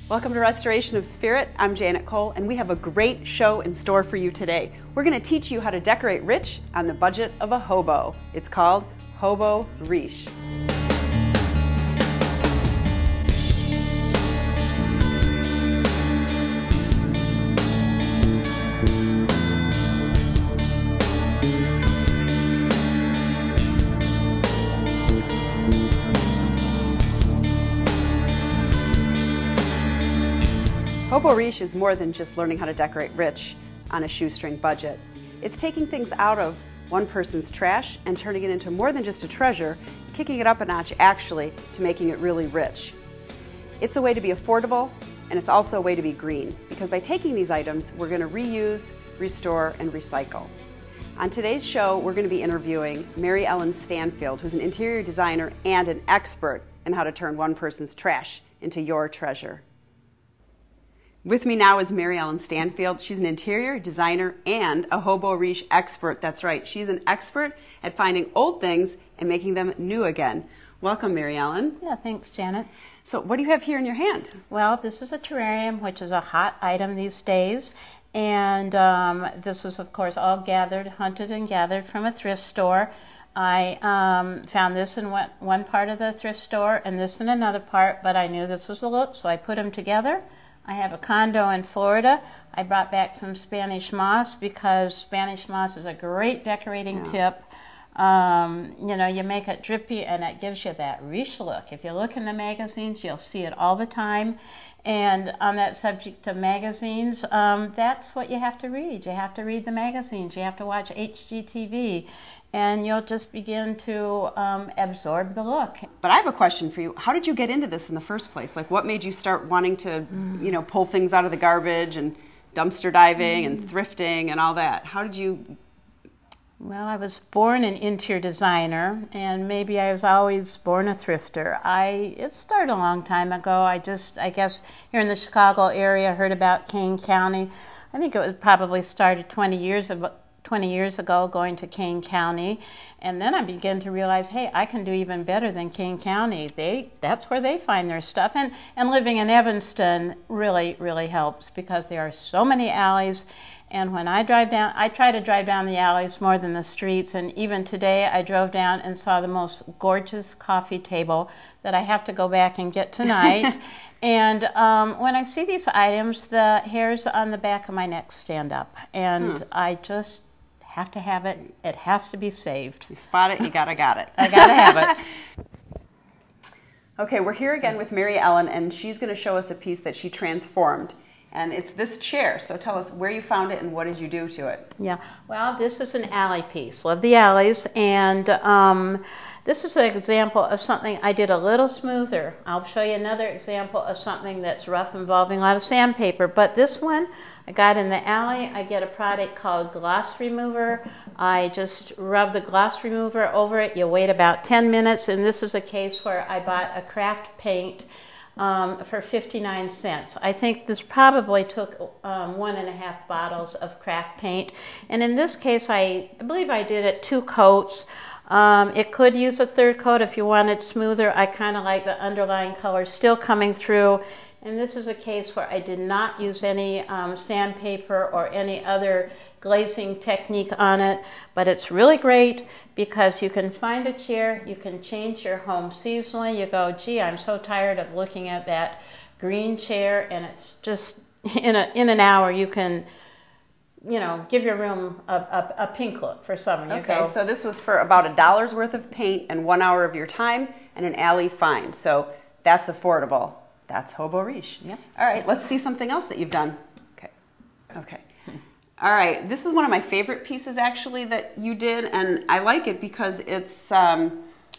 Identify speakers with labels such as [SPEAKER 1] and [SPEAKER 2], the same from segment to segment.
[SPEAKER 1] Welcome to Restoration of Spirit. I'm Janet Cole, and we have a great show in store for you today. We're going to teach you how to decorate rich on the budget of a hobo. It's called Hobo Riche. Hobo Riche is more than just learning how to decorate rich on a shoestring budget. It's taking things out of one person's trash and turning it into more than just a treasure, kicking it up a notch actually to making it really rich. It's a way to be affordable, and it's also a way to be green, because by taking these items, we're going to reuse, restore, and recycle. On today's show, we're going to be interviewing Mary Ellen Stanfield, who's an interior designer and an expert in how to turn one person's trash into your treasure. With me now is Mary Ellen Stanfield. She's an interior designer and a Hobo Riche expert. That's right, she's an expert at finding old things and making them new again. Welcome, Mary Ellen.
[SPEAKER 2] Yeah, thanks, Janet.
[SPEAKER 1] So what do you have here in your hand?
[SPEAKER 2] Well, this is a terrarium, which is a hot item these days. And this was, of course, all hunted and gathered from a thrift store. I found this in one part of the thrift store and this in another part, but I knew this was the look, so I put them together. I have a condo in Florida. I brought back some Spanish moss because Spanish moss is a great decorating tip. You know, you make it drippy and it gives you that riche look. If you look in the magazines, you'll see it all the time. And on that subject of magazines, that's what you have to read. You have to read the magazines. You have to watch HGTV. And you'll just begin to absorb the look.
[SPEAKER 1] But I have a question for you. How did you get into this in the first place? Like, what made you start wanting to, you know, pull things out of the garbage and dumpster diving and thrifting and all that? How did you?
[SPEAKER 2] Well, I was born an interior designer, and maybe I was always born a thrifter. It started a long time ago. I guess here in the Chicago area, heard about Kane County. I think it was probably started 20 years ago, going to Kane County, and then I began to realize, hey, I can do even better than Kane County. That's where they find their stuff, and living in Evanston really helps because there are so many alleys, and when I drive down, I try to drive down the alleys more than the streets, and even today I drove down and saw the most gorgeous coffee table that I have to go back and get tonight. And when I see these items, the hairs on the back of my neck stand up, and I just have to have it. It has to be saved.
[SPEAKER 1] You spot it, you got it.
[SPEAKER 2] I gotta have it.
[SPEAKER 1] Okay, we're here again with Mary Ellen, and she's going to show us a piece that she transformed. And it's this chair. So tell us where you found it and what did you do to it?
[SPEAKER 2] Yeah, well, this is an alley piece. Love the alleys. And this is an example of something I did a little smoother. I'll show you another example of something that's rough involving a lot of sandpaper. But this one I got in the alley. I get a product called gloss remover. I just rub the gloss remover over it. You wait about 10 minutes. And this is a case where I bought a craft paint for 59 cents. I think this probably took 1.5 bottles of craft paint. And in this case, I believe I did it 2 coats. It could use a 3rd coat if you wanted smoother. I kind of like the underlying color still coming through. And this is a case where I did not use any sandpaper or any other glazing technique on it, but it's really great because you can find a chair, you can change your home seasonally. You go, gee, I'm so tired of looking at that green chair, and it's just in an hour you can, you know, give your room a pink look for summer.
[SPEAKER 1] Okay, so this was for about $1 worth of paint and 1 hour of your time and an alley find. So that's affordable. That's Hobo Riche.
[SPEAKER 2] Yeah.
[SPEAKER 1] All right, let's see something else that you've done. Okay. All right, this is one of my favorite pieces actually that you did, and I like it because it's a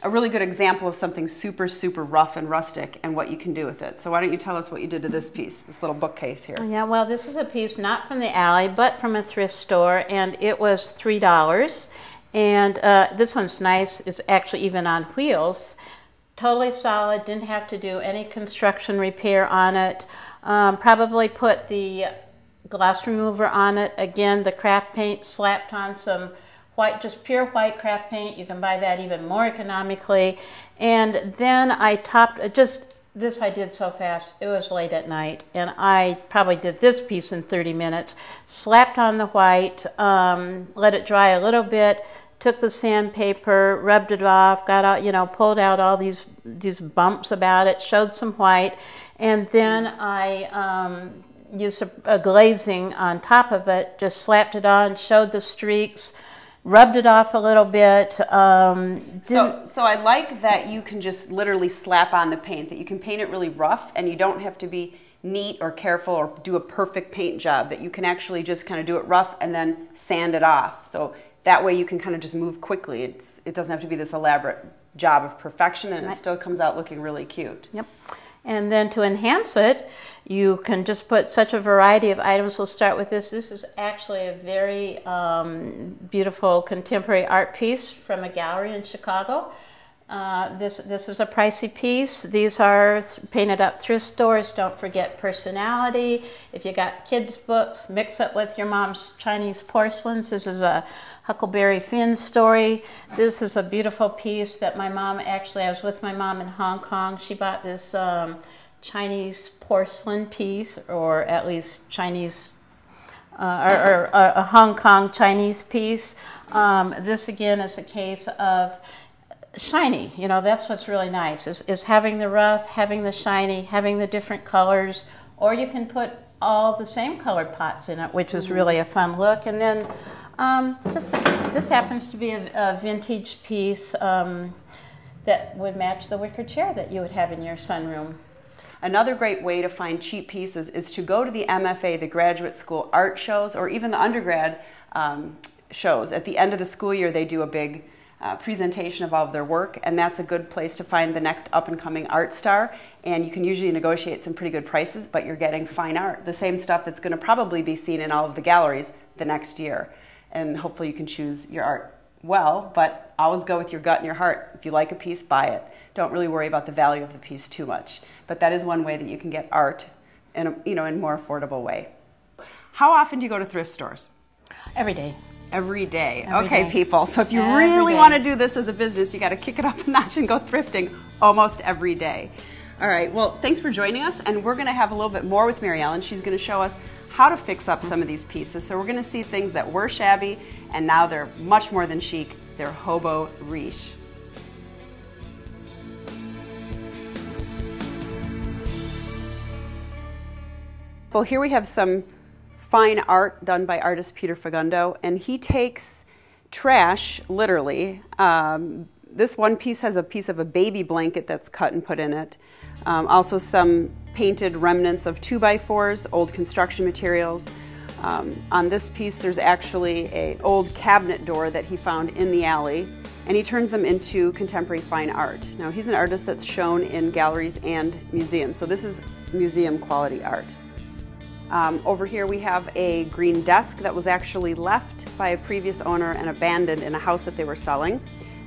[SPEAKER 1] really good example of something super rough and rustic and what you can do with it. So why don't you tell us what you did to this piece, this little bookcase here?
[SPEAKER 2] Yeah, well, this is a piece not from the alley, but from a thrift store, and it was $3. And this one's nice. It's actually even on wheels. Totally solid, didn't have to do any construction repair on it. Probably put the gloss remover on it. Again, the craft paint, slapped on some white, just pure white craft paint. You can buy that even more economically. And then I topped, just This I did so fast. It was late at night, and I probably did this piece in 30 minutes. Slapped on the white, let it dry a little bit, took the sandpaper, rubbed it off, got out, you know, pulled out all these bumps about it, showed some white, and then I used a glazing on top of it, just slapped it on, showed the streaks, rubbed it off a little bit.
[SPEAKER 1] So I like that you can just literally slap on the paint, that you can paint it really rough and you don't have to be neat or careful or do a perfect paint job, that you can actually just kind of do it rough and then sand it off. So that way you can kind of just move quickly. It doesn't have to be this elaborate job of perfection, and it still comes out looking really cute.
[SPEAKER 2] Yep. And then to enhance it, you can just put such a variety of items. We'll start with this. This is actually a very beautiful contemporary art piece from a gallery in Chicago. This is a pricey piece. These are painted up thrift stores. Don't forget personality. If you got kids' books, mix it with your mom's Chinese porcelains. This is a Huckleberry Finn story. This is a beautiful piece that my mom, actually I was with my mom in Hong Kong. She bought this Chinese porcelain piece, or at least Chinese, or a Hong Kong Chinese piece. This again is a case of shiny. You know, that's what's really nice, is having the rough, having the shiny, having the different colors, or you can put all the same colored pots in it, which is really a fun look. And then this happens to be a vintage piece that would match the wicker chair that you would have in your sunroom.
[SPEAKER 1] Another great way to find cheap pieces is to go to the MFA, the graduate school art shows, or even the undergrad shows. At the end of the school year, they do a big presentation of all of their work, and that's a good place to find the next up-and-coming art star. And you can usually negotiate some pretty good prices, but you're getting fine art, the same stuff that's going to probably be seen in all of the galleries the next year. And hopefully you can choose your art well, but always go with your gut and your heart. If you like a piece, buy it. Don't really worry about the value of the piece too much. But that is one way that you can get art in a, in a more affordable way. How often do you go to thrift stores?
[SPEAKER 2] Every day.
[SPEAKER 1] Every day.
[SPEAKER 2] Every
[SPEAKER 1] okay,
[SPEAKER 2] day.
[SPEAKER 1] people. So if you really want to do this as a business, you got to kick it up a notch and go thrifting almost every day. All right. Well, thanks for joining us, and we're going to have a little bit more with Mary Ellen. She's going to show us how to fix up some of these pieces. So we're going to see things that were shabby, and now they're much more than chic. They're Hobo Riche. Well, here we have some fine art done by artist Peter Fagundo, and he takes trash, literally. This one piece has a piece of a baby blanket that's cut and put in it. Also some painted remnants of 2x4s, old construction materials. On this piece there's actually an old cabinet door that he found in the alley, and he turns them into contemporary fine art. Now he's an artist that's shown in galleries and museums, so this is museum quality art. Over here we have a green desk that was actually left by a previous owner and abandoned in a house that they were selling.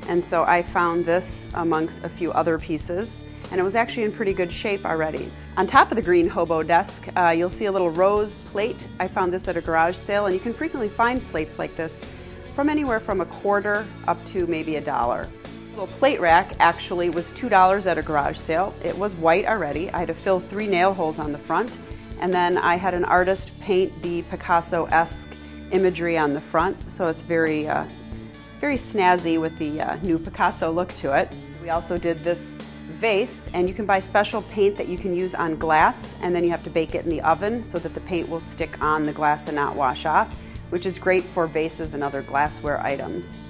[SPEAKER 1] And so I found this amongst a few other pieces, and it was actually in pretty good shape already. On top of the green hobo desk, you'll see a little rose plate. I found this at a garage sale, and you can frequently find plates like this from anywhere from $1 up to maybe $1. The little plate rack actually was $2 at a garage sale. It was white already. I had to fill 3 nail holes on the front, and then I had an artist paint the Picasso-esque imagery on the front, so it's very snazzy with the new Picasso look to it. We also did this vase, and you can buy special paint that you can use on glass, and then you have to bake it in the oven so that the paint will stick on the glass and not wash off, which is great for vases and other glassware items.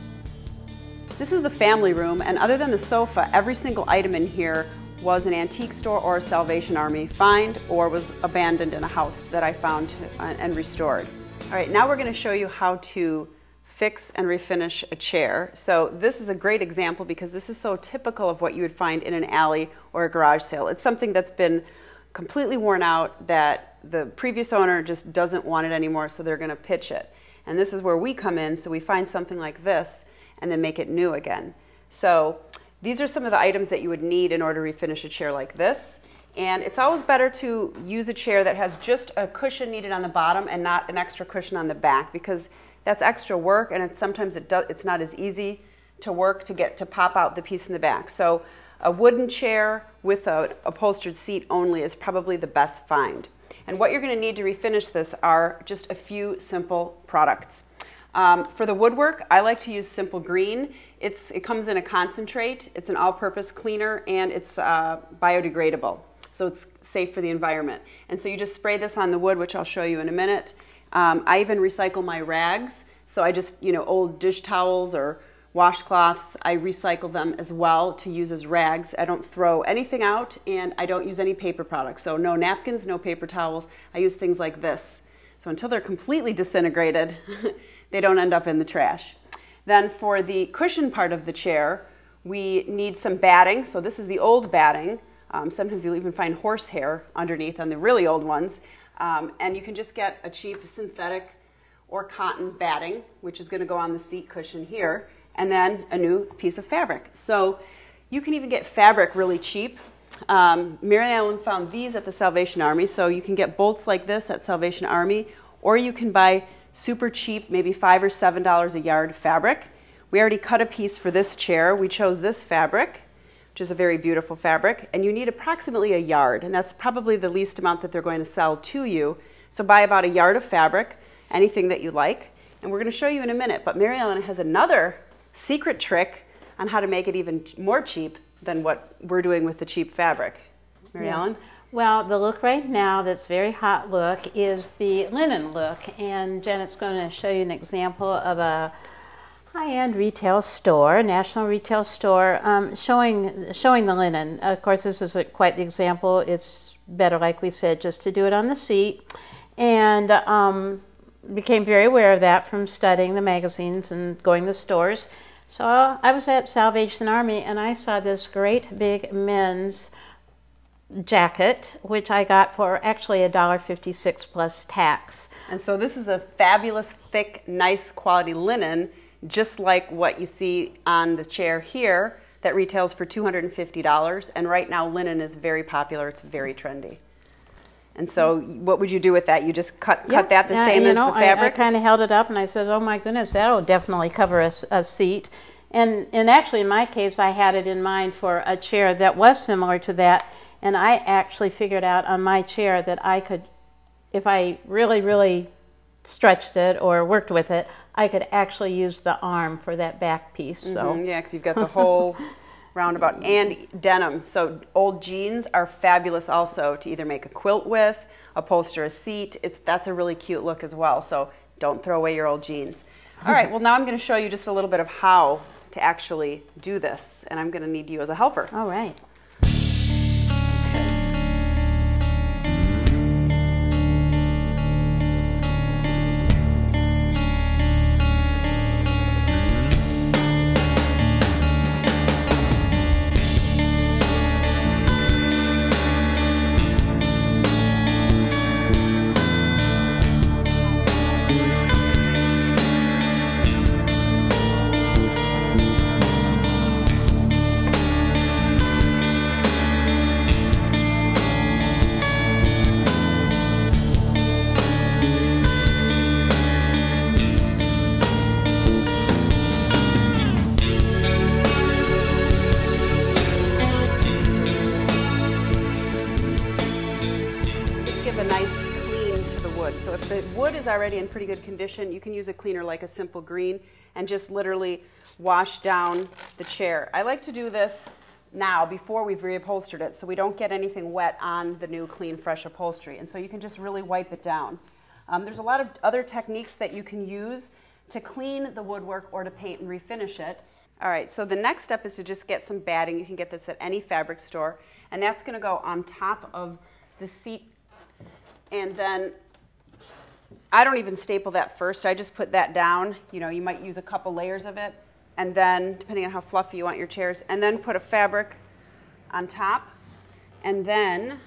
[SPEAKER 1] This is the family room, and other than the sofa, every single item in here was an antique store or a Salvation Army find, or was abandoned in a house that I found and restored. All right, now we're going to show you how to fix and refinish a chair. So this is a great example because this is so typical of what you would find in an alley or a garage sale. It's something that's been completely worn out, that the previous owner just doesn't want it anymore, so they're going to pitch it. And this is where we come in, so we find something like this and then make it new again. So these are some of the items that you would need in order to refinish a chair like this. And it's always better to use a chair that has just a cushion needed on the bottom and not an extra cushion on the back, because that's extra work, and sometimes it's not as easy to work to get to pop out the piece in the back. So a wooden chair with an upholstered seat only is probably the best find. And what you're going to need to refinish this are just a few simple products. For the woodwork, I like to use Simple Green. It comes in a concentrate, it's an all-purpose cleaner, and it's biodegradable, so it's safe for the environment. And so you just spray this on the wood, which I'll show you in a minute. I even recycle my rags, so I just, old dish towels or washcloths, I recycle them as well to use as rags. I don't throw anything out, and I don't use any paper products. So no napkins, no paper towels. I use things like this. So until they're completely disintegrated, they don't end up in the trash. Then for the cushion part of the chair, we need some batting. So this is the old batting. Sometimes you'll even find horsehair underneath on the really old ones. And you can just get a cheap synthetic or cotton batting, which is going to go on the seat cushion here, and then a new piece of fabric. So you can even get fabric really cheap. Mary Ellen found these at the Salvation Army, so you can get bolts like this at Salvation Army, or you can buy super cheap, maybe $5 or $7 a yard fabric. We already cut a piece for this chair. We chose this fabric, which is a very beautiful fabric, and you need approximately a yard, and that's probably the least amount that they're going to sell to you. So buy about a yard of fabric, anything that you like, and we're going to show you in a minute. But Mary Ellen has another secret trick on how to make it even more cheap than what we're doing with the cheap fabric. Mary Ellen?
[SPEAKER 2] Well, the look right now that's very hot look is the linen look, and Janet's going to show you an example of a high-end retail store, national retail store, showing the linen. Of course, this isn't quite the example. It's better, like we said, just to do it on the seat, and became very aware of that from studying the magazines and going to the stores. So I was at Salvation Army, and I saw this great big men's jacket, which I got for actually $1.56 plus tax.
[SPEAKER 1] And so this is a fabulous, thick, nice quality linen, just like what you see on the chair here, that retails for $250. And right now linen is very popular. It's very trendy. And so what would you do with that? You just cut that the same as the fabric?
[SPEAKER 2] I kind of held it up and I said, oh my goodness, that'll definitely cover a seat. And actually in my case, I had it in mind for a chair that was similar to that. And I actually figured out on my chair that I could, if I really, really stretched it or worked with it, I could actually use the arm for that back piece. So
[SPEAKER 1] yeah, because you've got the whole roundabout, and denim. So old jeans are fabulous also to either make a quilt with, upholster a seat. That's a really cute look as well. So don't throw away your old jeans. All right, well now I'm going to show you just a little bit of how to actually do this, and I'm going to need you as a helper.
[SPEAKER 2] All right.
[SPEAKER 1] So if the wood is already in pretty good condition, you can use a cleaner like a Simple Green and just literally wash down the chair. I like to do this now before we've reupholstered it so we don't get anything wet on the new clean fresh upholstery, and so you can just really wipe it down. There's a lot of other techniques that you can use to clean the woodwork or to paint and refinish it. All right, so the next step is to just get some batting. You can get this at any fabric store, and that's going to go on top of the seat. And then I don't even staple that first. I just put that down. You know, you might use a couple layers of it, and then depending on how fluffy you want your chairs, and then put a fabric on top. And then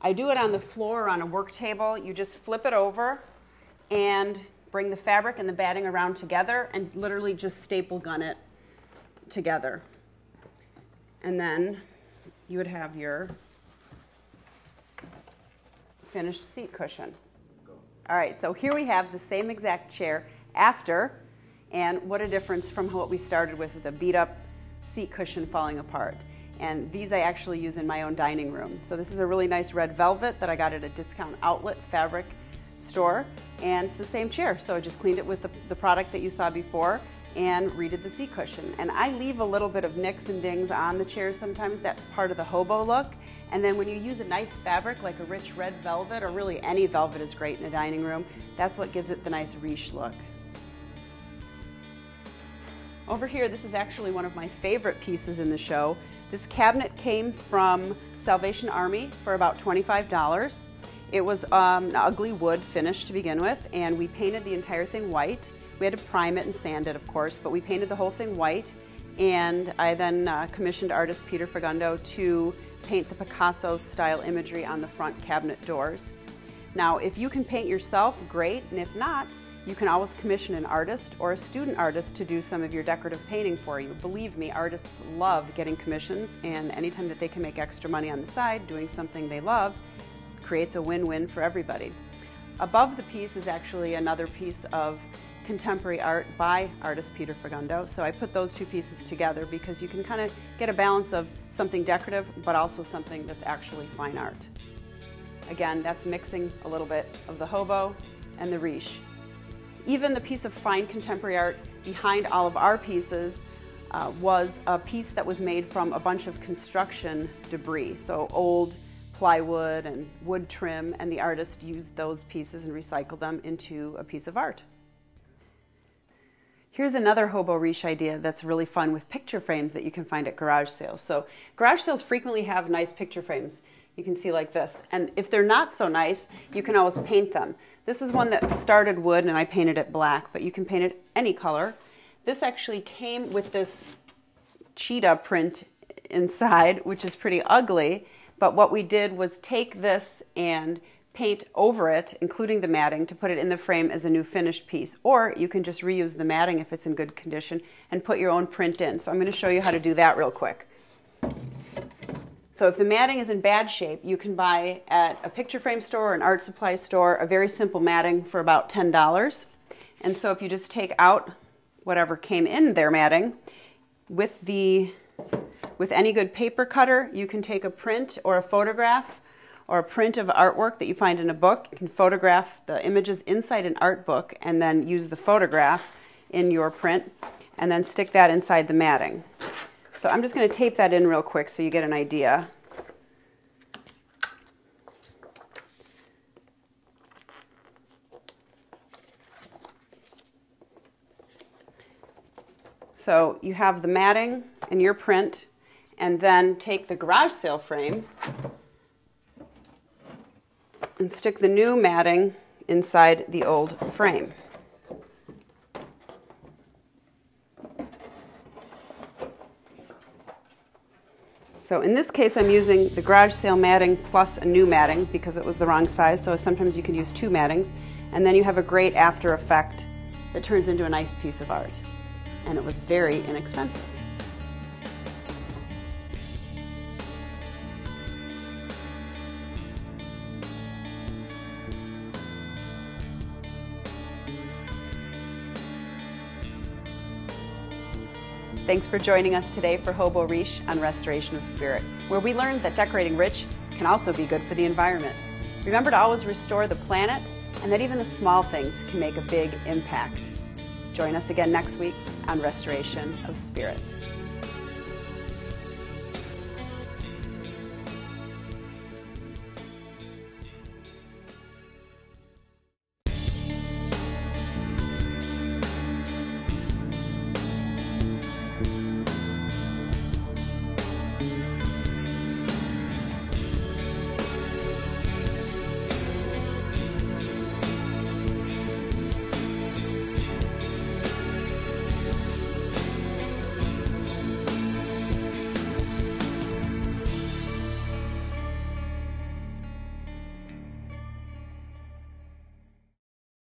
[SPEAKER 1] I do it on the floor or on a work table. You just flip it over and bring the fabric and the batting around together and literally just staple gun it together. And then you would have your finished seat cushion. All right, so here we have the same exact chair after, and what a difference from what we started with a beat up seat cushion falling apart. and these I actually use in my own dining room. So this is a really nice red velvet that I got at a discount outlet fabric store, and it's the same chair. So I just cleaned it with the product that you saw before and redid the seat cushion. And I leave a little bit of nicks and dings on the chair sometimes. That's part of the hobo look. And then when you use a nice fabric like a rich red velvet, or really any velvet is great in a dining room, that's what gives it the nice riche look. Over here, this is actually one of my favorite pieces in the show. This cabinet came from Salvation Army for about $25. It was an ugly wood finish to begin with, and we painted the entire thing white. We had to prime it and sand it, of course, but we painted the whole thing white, and I then commissioned artist Peter Fagundo to paint the Picasso-style imagery on the front cabinet doors. Now, if you can paint yourself, great, and if not, you can always commission an artist or a student artist to do some of your decorative painting for you. Believe me, artists love getting commissions, and anytime that they can make extra money on the side doing something they love creates a win-win for everybody. Above the piece is actually another piece of contemporary art by artist Peter Fagundo. So I put those two pieces together because you can kind of get a balance of something decorative but also something that's actually fine art. Again, that's mixing a little bit of the hobo and the riche. Even the piece of fine contemporary art behind all of our pieces was a piece that was made from a bunch of construction debris, so old plywood and wood trim, and the artist used those pieces and recycled them into a piece of art. Here's another hobo riche idea that's really fun with picture frames that you can find at garage sales. So garage sales frequently have nice picture frames. You can see like this. And if they're not so nice, you can always paint them. This is one that started wood and I painted it black, but you can paint it any color. This actually came with this cheetah print inside, which is pretty ugly. But what we did was take this and paint over it, including the matting, to put it in the frame as a new finished piece. Or you can just reuse the matting if it's in good condition and put your own print in. So I'm going to show you how to do that real quick. So if the matting is in bad shape, you can buy at a picture frame store or an art supply store a very simple matting for about $10. And so if you just take out whatever came in their matting, with any good paper cutter, you can take a print or a photograph or a print of artwork that you find in a book. You can photograph the images inside an art book and then use the photograph in your print and then stick that inside the matting. So I'm just going to tape that in real quick so you get an idea. So you have the matting in your print, and then take the garage sale frame and stick the new matting inside the old frame. So in this case, I'm using the garage sale matting plus a new matting because it was the wrong size, so sometimes you can use two mattings, and then you have a great after effect that turns into a nice piece of art. And it was very inexpensive. Thanks for joining us today for Hobo Riche on Restoration of Spirit, where we learned that decorating rich can also be good for the environment. Remember to always restore the planet, and that even the small things can make a big impact. Join us again next week on Restoration of Spirit.